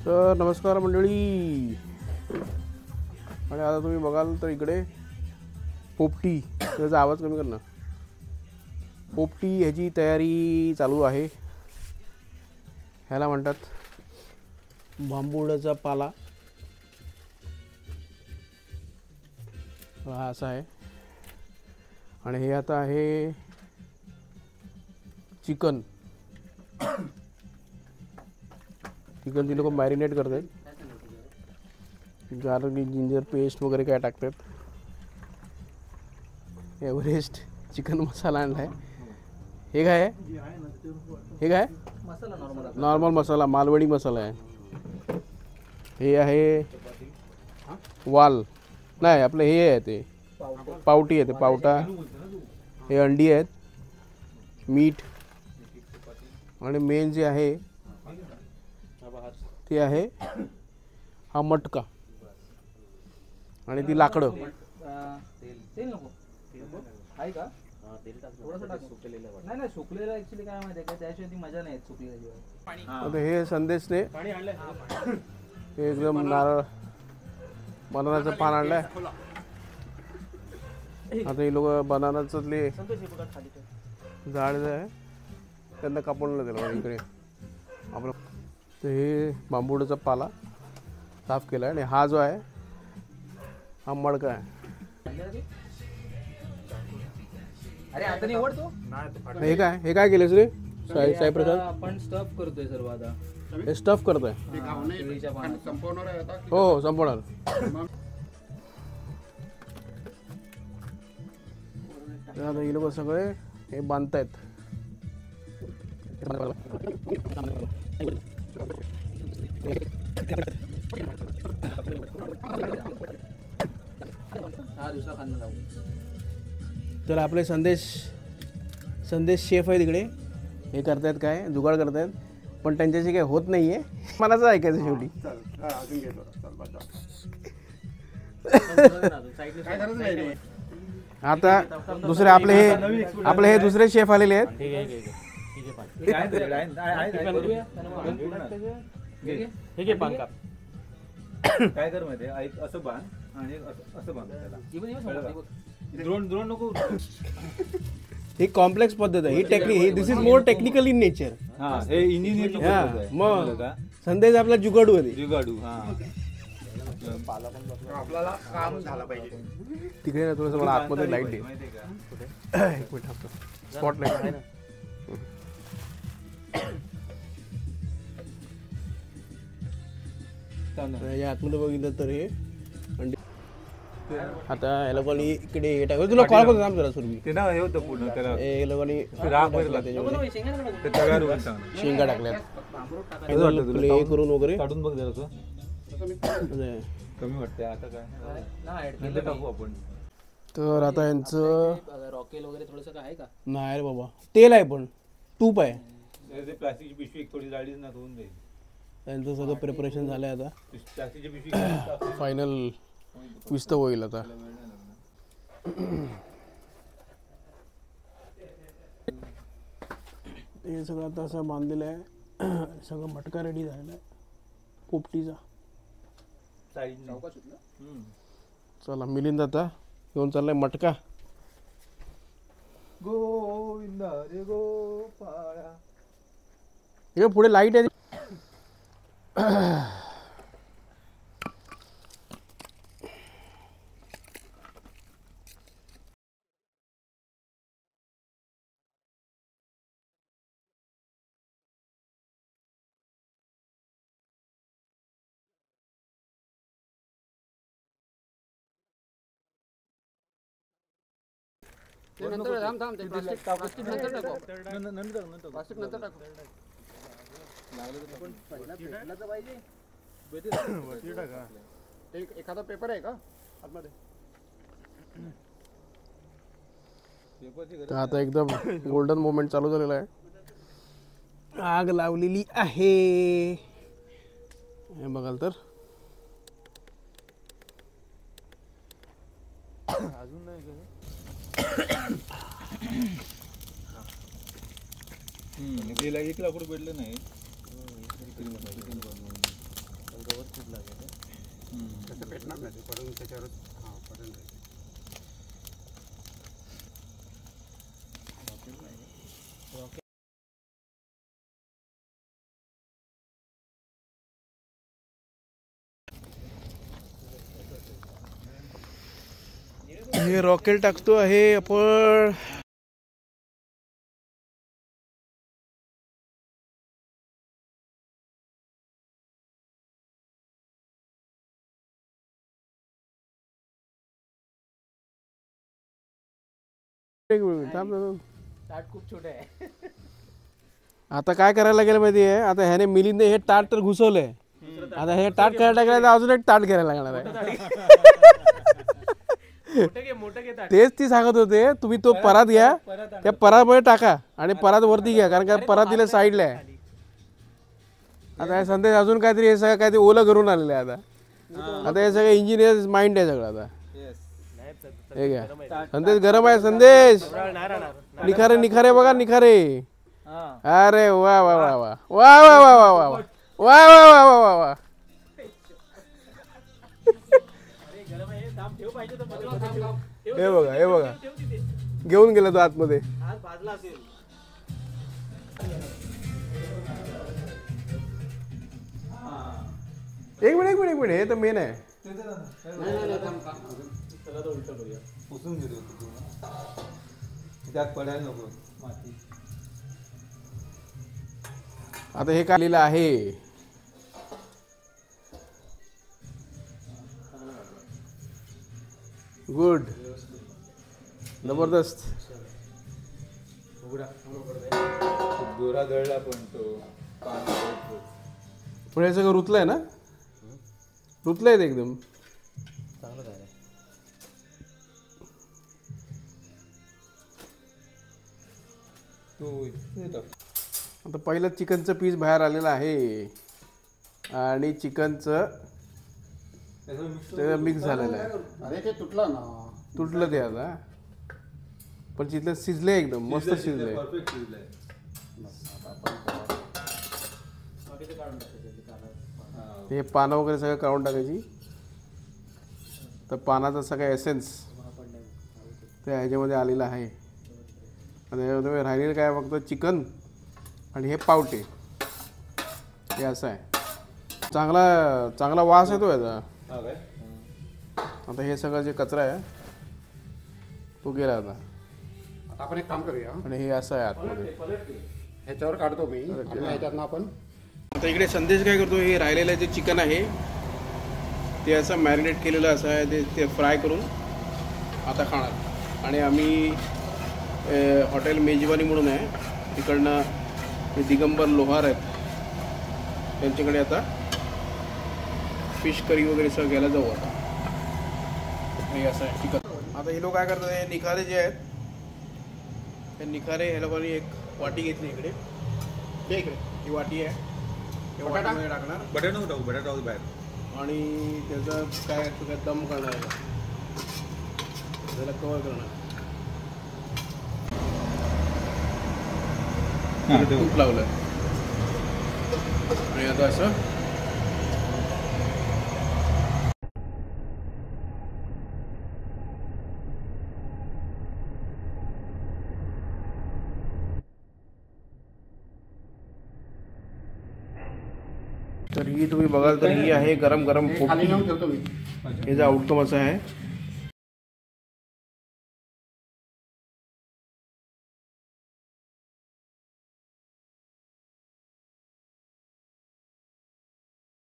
तर नमस्कार मंडळी. आणि आता तुम्ही बघाल तर इकडे पोपटी, त्याचा आवाज कमी कर ना. पोपटी ह्याची तयारी चालू आहे. ह्याला म्हणतात बांबुडाचा पाला. हा असा आहे. आणि हे आता आहे चिकन. चिकन ती लोक मॅरिनेट करतात. गार्लिक जिंजर पेस्ट वगैरे काय टाकतात. एव्हरेस्ट चिकन मसाला आणलाय. हे काय आहे? हे काय? नॉर्मल मसाला, मालवणी मसाला आहे. हे आहे वाल, नाही आपलं हे आहे ते पावटी आहे. ते पावटा. हे अंडी आहेत, मीठ. आणि मेन जे आहे ते आहे हा मटका आणि ती लाकडं. आता हे संदेशने हे एकदम नारळ बनानाचं पान आणलंय. आता हे लोक बनानाचं झाड जे आहे त्यांना कापून दिलं इकडे आपलं. तर हे बांबुडाचा पाला साफ केला आहे. आणि हा जो आहे हा मडका आहे. हे काय, हे काय केलंस रे साई प्रसाद? आपण स्टफ करतोय सर्व आता. हे स्टफ करतोय. हो संपवणार. आता हे लोक सगळे हे बांधतायत. तर आपले संदेश शेफ आहे तिकडे. हे करतायत काय जुगाड करतायत, पण त्यांच्याशी काही होत नाहीये. मलाच ऐकायचं शेवटी. आता दुसरे आपले हे दुसरे शेफ आलेले आहेत. काय कर माहिती आहे, असं बांध आणि असं बांध त्याला. द्रोण नको. ही कॉम्प्लेक्स पद्धत आहे. ही technique, this is more technical in nature. हा, हे इंजिनिअरिंग पद्धत आहे. मग संदेश आपला जुगाडू आहे. जुगाडू. हा, आपल्याला काम झालं पाहिजे. तिकडे ना थोडंसं मला आतमध्ये लाईट दे. माहिती आहे का? एक मिनिट, स्पॉट लाईट आहे ना. या आतमध्ये बघितलं तर हे अंडी. आता या लोकांनी इकडे हे टाकलं. तुला कॉल करतो थांब जरा सुरभी. ते ना हे होतं पूर्ण त्याला हे लोकांनी राग भरला त्याच्यामध्ये ते तव्यावर वर चांगलं. शेंगा टाकल्यात. कसं वाटतं तुला? हे करून वगैरे काढून बघ जरा कमी वाटते. आता काय नंतर टाकू आपण. तर आता यांचं रॉकेल वगैरे थोडंसं काय आहे का? नाही रे बाबा, तेल आहे पण तूप आहे. प्लास्टिकची पिशवी एक थोडी जाडीच ना होऊन जाईल. त्यांचं सगळं प्रिपरेशन झालंय. आता प्लास्टिकची पिशवी फायनल विस्त होईल. आता हे सगळं आता असं बांधलेलं आहे. सगळं मटका रेडी झालेला आहे पोपटीचा. चला मिलिंद आता घेऊन चाललाय मटका. गोविंदा रे गोपाळा. हे पुढे लाईट आहे. नंतर थांब ते प्लास्टिक नंतर टाकू. प्लास्टिक नंतर टाकू. एखादा पेपर आहे का आतमध्ये? तर आता एकदम गोल्डन मोमेंट चालू झालेला आहे. आग लावलेली आहे हे बघाल तर. अजून नाही का? एक लाकूड भेटलं नाही. नाही ते पडून त्याच्यावरच हां पडून जाईल. हे रॉकेल टाकतो आहे आपण. एक मिनिट थांब थांब. ताट खूप छोटे आहे. आता काय करायला लागेल माहिती आहे, आता ह्याने मिलिंदने हे ताट तर घुसवलंय, आता हे ताट करायला लागलं तर अजून एक ताट करायला लागणार आहे. तेच ती सांगत होते, तुम्ही तो परात घ्या, त्या परातमध्ये टाका आणि परात वरती घ्या, कारण का परात दिले साईडला आहे. आता हे संदेश अजून काहीतरी हे सगळं काहीतरी ओलं करून आलेलं आहे. आता हे सगळं इंजिनियर माइंड आहे सगळं. आता हे घ्या संदेश, गरम आहे संदेश. निखारे निखारे बघा निखारे. अरे वा वा वा वा वा वा वा वा वा वा वा वा वा वा वा. हे बघा हे बघा, घेऊन गेला तो आतमध्ये. एक मिनिट एक मिनिट एक मिनिट, हे तर मेन आहे. पुसून घेतो त्यात पडायला नको माती. आता हे काय लिहिलं आहे, गुड, जबरदस्त. दोरा जळला पण तो पण हे सगळं रुतलंय ना, रुतलंय ते एकदम. आता पहिलं चिकनचं पीस बाहेर आलेलं आहे आणि चिकनचं मिक्स झालेलं आहे. अरे ते तुटलं ना. तुटलं ते आता, पण तिथलं शिजले एकदम मस्त शिजले. परफेक्ट शिजलंय. हे पानं वगैरे सगळं काढून टाकायची, तर पानाचा सगळा एसेन्स त्या ह्याच्यामध्ये आलेला आहे. आणि ह्याच्यामध्ये राहिलेलं काय फक्त चिकन आणि हे पावटे, हे असं आहे. चांगला चांगला वास येतो याचा. आता हे सगळं जे कचरा आहे तो गेला आता. आता आपण एक काम करूया, आणि हे असं आहे आतमध्ये. ह्याच्यावर काढतो मी आणि ह्याच्यातनं आपण. आता इकडे संदेश काय करतो, हे राहिलेलं जे चिकन आहे ते असं मॅरिनेट केलेलं असं आहे, ते फ्राय करून आता खाणार. आणि आम्ही हॉटेल मेजवानी म्हणून आहे, तिकडनं हे दिगंबर लोहार आहेत, त्यांच्याकडे आता फिश करी वगैरे सगळं घ्यायला जाऊ. आता हे असं आहे चिकन. आता हे लोक काय करतात, हे निखारे जे आहेत, हे निखारे ह्या लोकांनी एक वाटी घेतली इकडे. हे इकडे ही वाटी आहे, हे वाटीमध्ये टाकणार. बटाटा नको टाकू, बटाटा टाकू बाहेर. आणि त्याचं काय दम करणार आहे, त्याला कवर करणार. तूप लावलं आणि आता असं तर ही तुम्ही बघाल तर ही आहे गरम गरम खाली नेऊन ठेवतो मी. हे जो आउटकम असा आहे.